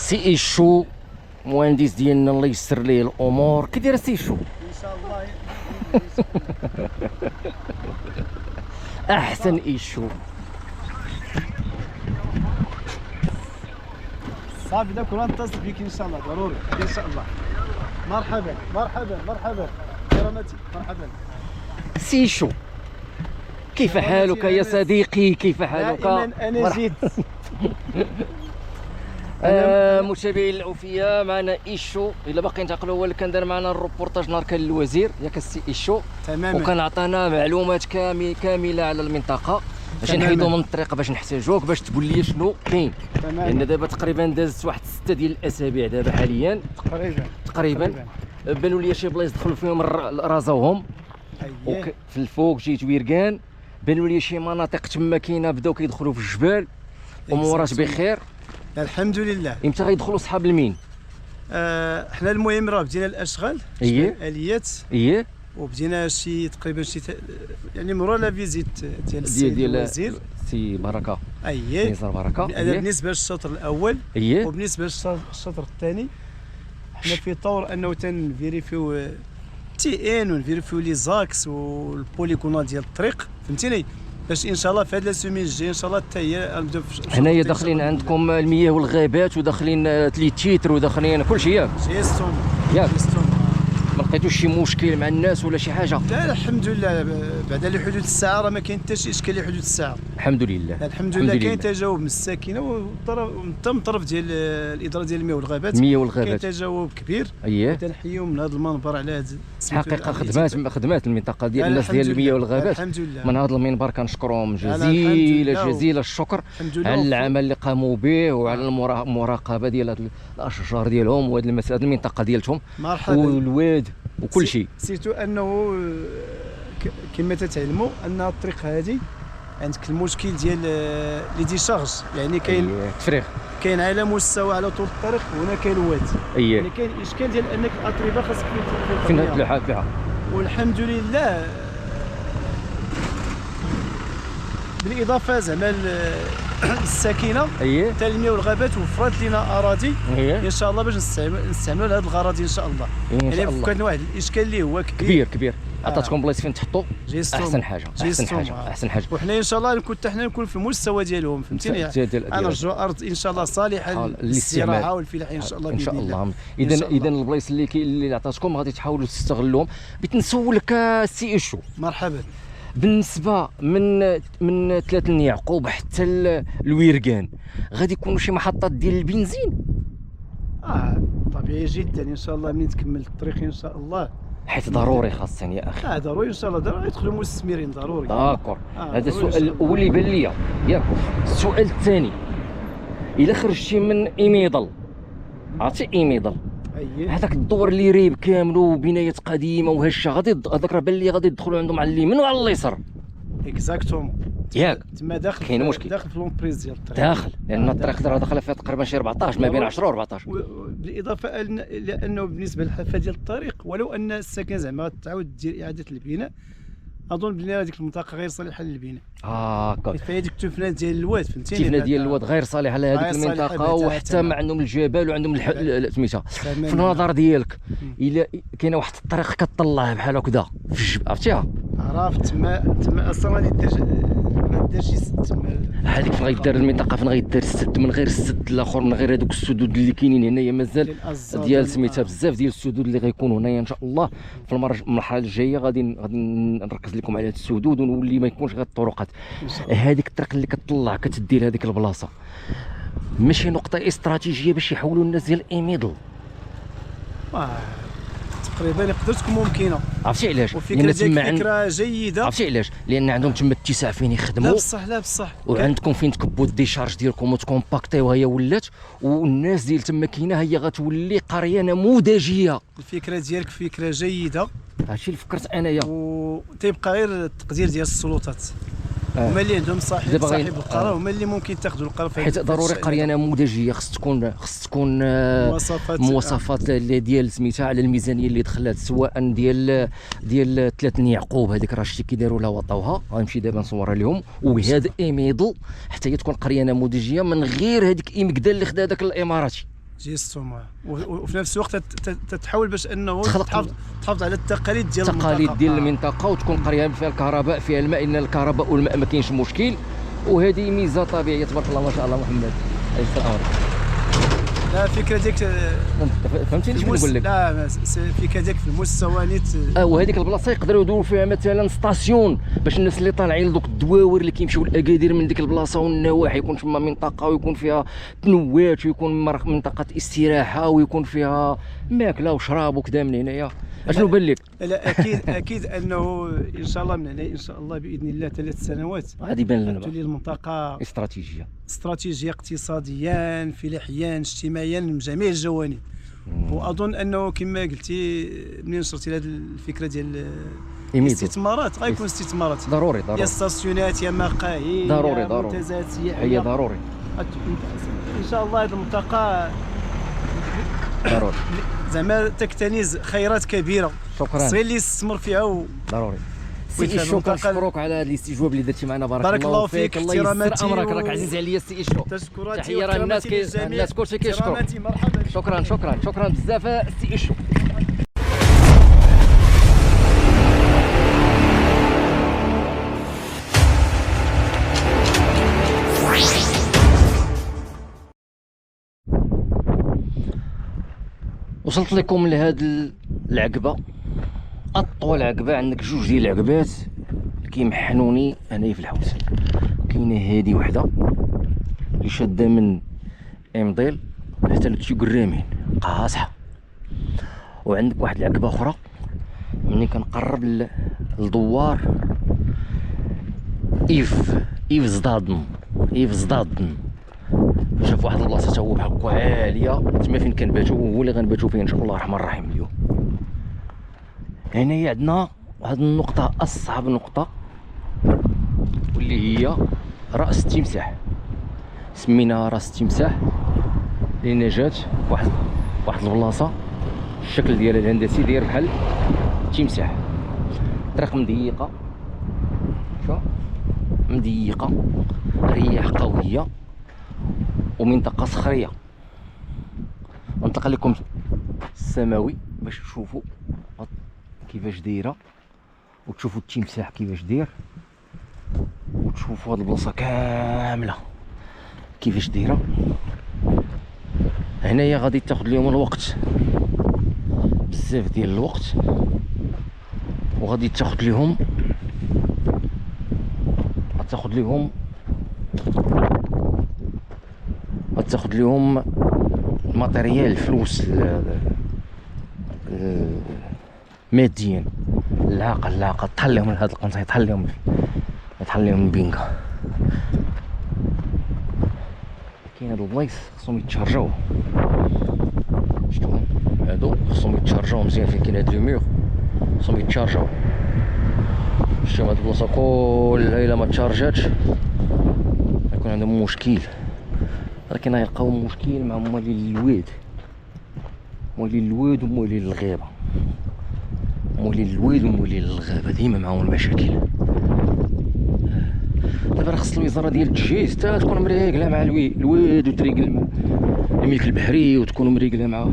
سي ايشو مهندس ديالنا الله يسر ليه الامور. كي داير سي ايشو؟ ان شاء الله احسن ايشو. صافي داك ونتصل بك ان شاء الله ضروري ان شاء الله. مرحبا مرحبا مرحبا كرامتي مرحبا. سي ايشو كيف حالك يا صديقي؟ كيف حالك؟ دائما انا جيت. متابعين الاوفياء، معنا ايشو. الا باقيين تعقلوا هو اللي كان دار معنا الروبورتاج نهار كان الوزير ياك السي ايشو، تماما. وكان عطانا معلومات كامله على المنطقه باش نحيدوا من الطريق باش نحتاجوك باش تقول لي شنو كاين. لان دابا تقريبا دازت واحد 6 ديال الاسابيع دابا حاليا تقريبا بانوا لي شي بلايص دخلوا فيهم رازوهم. في الفوق جيت ويركان بانوا لي شي مناطق تما كاينه بداو كيدخلوا في الجبال. امورات بخير الحمد لله. امتى غيدخلوا صحاب المين؟ حنا المهم راه بدينا الاشغال الاليات وبدينا شي تقريبا شي يعني مرور لا فيزيت ديال السيد الوزير سي بركه نزار بركه. بالنسبه للشطر الاول وبالنسبه للشطر الثاني حنا في طور انه تنفيريفيو تي ان ونفيريفيو لي زاكس والبوليكونات ديال الطريق فهمتيني، باش ان شاء الله في هذا لا سومين الجاي ان شاء الله حتى هي نبداو. حنايا داخلين عندكم المياه والغابات وداخلين تليتيتر وداخلين كلشي ياك جيستون ياك. ما لقيتوش شي مشكل مع الناس ولا شي حاجه؟ لا الحمد لله، بعد لحدود الساعه راه ما كاين حتى شي اشكال لحدود الساعه الحمد لله. الحمد لله كاين تجاوب من الساكنه وحتى من طرف ديال الاداره ديال المياه والغابات كاين تجاوب كبير. تنحييهم من هذا المنبر على هذا حقيقه خدمات المنطقه ديال الناس ديال المياه والغابات. الحمد لله من هذا المنبر كنشكرهم جزيل الشكر على العمل اللي قاموا به وعلى المراقبه ديال الاشجار ديالهم وهذه المسائل المنطقه ديالتهم والواد وكل شيء. سيرتو انه كما تتعلموا ان الطريق هذه عندك المشكل ديال لي ديشارج، يعني كاين تفريغ كاين على مستوى على طول الطريق وهنا كاين الواد. يعني كاين اشكال ديال انك الاتربه خاصك فين تلوحها فيها. والحمد لله بالاضافه زعما الساكنه تاع المياه والغابات وفرات لنا اراضي ان شاء الله باش نستعملوا لهذه الغراضي ان شاء الله. يعني كان واحد الاشكال اللي هو كبير عطاتكم بلايص فين تحطوا. احسن حاجه احسن حاجه. وحنا ان شاء الله نكون حتى حنا نكون في المستوى ديالهم فهمتيني. نرجعوا ارض ان شاء الله صالحه للاستراحه والفلاحه ان شاء الله ان شاء الله. اذا البلايص اللي عطاتكم غادي تحاولوا تستغلوهم. بغيت نسولك سي ايشو، مرحبا. بالنسبه من 3 يعقوب حتى الويركان غادي يكونوا شي محطات ديال البنزين؟ طبيعي جدا ان شاء الله. منين تكمل الطريق ان شاء الله، حيت ضروري خاصني يا اخي. ضروري ان شاء الله، ضروري يدخلوا مستثمرين ضروري. داكور. هذا السؤال الاول اللي بان ليا ياك. السؤال الثاني، الا خرجتي من ايميدل، عرفتي ايميدل هذاك الدور اللي ريب كامل وبنايات قديمه وهشه، هذاك راه بان لي غادي يدخلوا عندهم على اليمين وعلى اليسار. اكزاكتومون ياك. تما داخل كاين مشكل داخل في لومبريز ديال الطريق. داخل لان الطريق داخله فيها تقريبا شي 14 ما بين 10 و 14. بالاضافه الى انه بالنسبه للحافه ديال الطريق ولو ان الساكنه زعما غتعاود دير اعاده البناء، اظن بلي هذيك المنطقه غير صالحه للبناء. فهي ديك التفنات ديال الواد فهمتيني. التفنات ديال الواد غير صالحه لهذيك المنطقه، وحتى ما عندهم الجبال وعندهم سميتها. في النظر ديالك الا كاينه واحد الطريق كطلع بحال هكذا في الجبل عرفتيها؟ عرفت. تما اصلا غادي ما دارش تما هذيك فين غيدار المنطقه، فين غيدار السد، من غير السد الاخر، من غير هذوك السدود اللي كاينين هنايا مازال ديال سميتها بزاف ديال السدود اللي غيكونوا هنايا ان شاء الله. في المرحله الجايه غادي نركز لكم على هاد السدود ونولي ما يكونش غير الطرقات. هذيك الطريق اللي كتطلع كتدي لهذيك البلاصه ماشي نقطه استراتيجيه باش يحولوا الناس ديال ايميدل؟ تقريبا يقدر تكون ممكنه. عرفتي علاش؟ لان تما فكره جيده. عرفتي علاش؟ لان عندهم تما اتساع فين يخدموا. لا بصح وعندكم فين تكبوا الديشارج ديالكم وتكومباكتيوها هي ولات، والناس ديال تما كاينه هي غتولي قريه نموذجيه. الفكره ديالك فكره جيده، هادشي اللي فكرت انايا. وتيبقى غير التقدير ديال السلطات. هما اللي عندهم صاحب القرار، هما اللي ممكن تاخذوا القرار. حيت ضروري قريه نموذجيه خص تكون مواصفات ديال سميتها على الميزانيه اللي دخلات، سواء ديال 3 يعقوب هذيك راه شتي كي داروا لها وطاوها. غنمشي دابا نصورها لهم. وهذا ايميدل حتى هي تكون قريه نموذجيه من غير هذيك ايمكدال اللي خدا هذاك الاماراتي. جيستوم. وفي نفس الوقت تتحاول باش انه تحافظ على التقاليد ديال المنطقه وتكون قريه فيها الكهرباء فيها الماء، ان الكهرباء والماء ما كاينش مشكل، وهذه ميزه طبيعيه تبارك الله ما شاء الله. محمد الامر لا الفكره ديك فهمتيني شنو نقول لك؟ لا الفكره ديك في المستوى نيت. وهذيك البلاصه يقدروا يدوروا فيها مثلا ستاسيون باش الناس اللي طالعين دوك الدواور اللي كيمشيو لاكادير من ديك البلاصه والنواحي يكون تما منطقه ويكون فيها تنوات ويكون منطقه استراحه ويكون فيها ماكله وشراب وكذا من هنايا. اشنو بان لك؟ لا اكيد انه ان شاء الله من هنا ان شاء الله باذن الله 3 سنوات غادي يبان لنا تولي المنطقه استراتيجيه اقتصاديا فلاحيا اجتماعيا من جميع الجوانب. واظن انه كما قلتي منين شرتي هذه الفكره ديال الاستثمارات غيكون استثمارات ضروري يا ستاسيونات يا مقاهي ضروري منتزهات سياحيه هي ضروري ان شاء الله. هذه المنطقه ضروري زعما تكتنز خيرات كبيره. شكرا صغير اللي يستثمر فيها ضروري. سي إيشو كنشكروك على هذا الاستجواب اللي درتي معنا. بارك الله فيك. الله يسر امرك راك عزيز عليا سي إيشو. تحيه راه الناس كلشي كيشكروا. شكرا بزاف سي إيشو. وصلت لكم لهاد العقبه، اطول عقبه. عندك جوج ديال العقبات كيمحنوني انايا في الحوت. كاينه هادي وحده اللي شاده من امضيل حتى لتشي قرامين قاصحه، وعندك واحد العقبه اخرى ملي كنقرب للدوار ايف زدادن شاف واحد البلاصه تا هو بحال هكا عاليه تما فين كنباتو، هو اللي غنباتو فيه ان شاء الله الرحمن الرحيم اليوم. هنايا عندنا هاد النقطه اصعب نقطه واللي هي راس التمساح. سميناها راس التمساح لان جات واحد البلاصه الشكل ديالها الهندسي داير بحال التمساح. طريق مضيقه، شوف مضيقه، رياح قويه، ومنطقه صخريه. ننتقل لكم السماوي باش تشوفوا كيفاش دايره وتشوفوا التمساح كيفاش داير وتشوفوا هاد البلاصه كامله كيفاش دايره. هنايا غادي تاخذ لهم الوقت بزاف ديال الوقت، وغادي تاخذ لهم الماتيريال، الفلوس ماديا. العاقه طحل لهم هاد القنصه، يطحل لهم البنكه. كاين هاد البلايص خصهم يتشارجاو، شفتوهم هادو خصهم يتشارجاو مزيان. فين كاين هاد لي ميغ خصهم يتشارجاو. شفتو هاد البلاصه كلها الا ما تشارجاتش يكون عندهم مشكل، ولكن غيلقاو مشكل مع موالين الواد وموالين الغابه. موالين الغابه ديما معاهم المشاكل. دابا خص الوزاره ديال التجهيز حتى تكون مريقله مع الواد وطريق الملك البحري، وتكون مريقله مع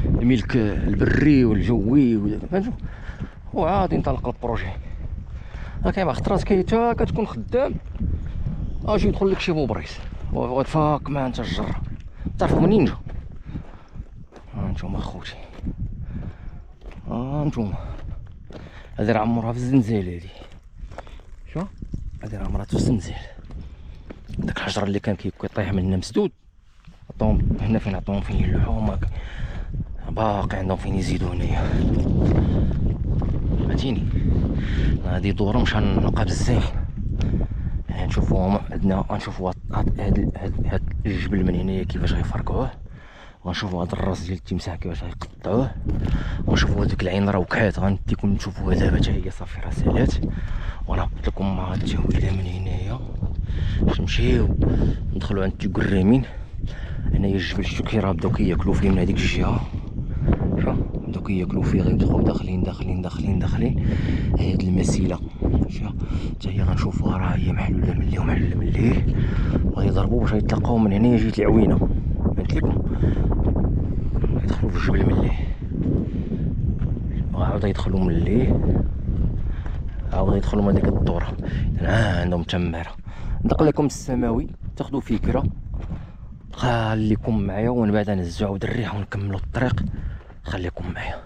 الملك البري والجوي، فهمتوا؟ وعاد ينطلق البروجي. كاين بعض الخطرات كتكون خدام اجي يدخل لك شي بوبريس وتفاك ما انت الجره. تعرفوا منين جا؟ هانتوما اخوتي، هانتوما هادي راه عمرها في الزنزال. هادي شوف، هادي راه عمرها في الزنزال. داك الحجر اللي كان كيطيح منه مسدود عطاهم هنا فين عطاهم فين اللحوم، باقي عندهم فين يزيدوا هنايا. فهمتيني؟ هادي دورة مش غنلقى بزاف. نشوفوهم عندنا، غنشوفوا هاد الجبل من هنايا كيفاش غيفرقعوه، غنشوفوا هاد الراس ديال التمساح كيفاش غيقطعوه، ونشوفوا هذيك العين راه وكحات غنديكم نشوفوها دابا حتى هي صافي راه سالات. ونهبط لكم مع هاد التهويله من هنايا باش نمشيو ندخلوا عند التقرامين. هنايا الجبل شتو كي راه بداو كياكلوا فيه من هذيك الجهه، شوف بداو كياكلوا فيه، غيدخلوا داخلين. هاد المسيله شوف حتى هي غنشوفوها راه هي محلوله من ليه وغيضربوا باش يتلقاو من هنا جهه العوينه. فهمت لكم؟ يدخلوا في الجبل من ليه، وعاود يدخلوا من ليه، عاود يدخلوا من ديك الدوره. عندهم تماره. نطلق لكم السماوي تاخذوا فكره. خليكم معايا ومن بعد نهزو عاود الريح ونكملوا الطريق. خليكم معايا.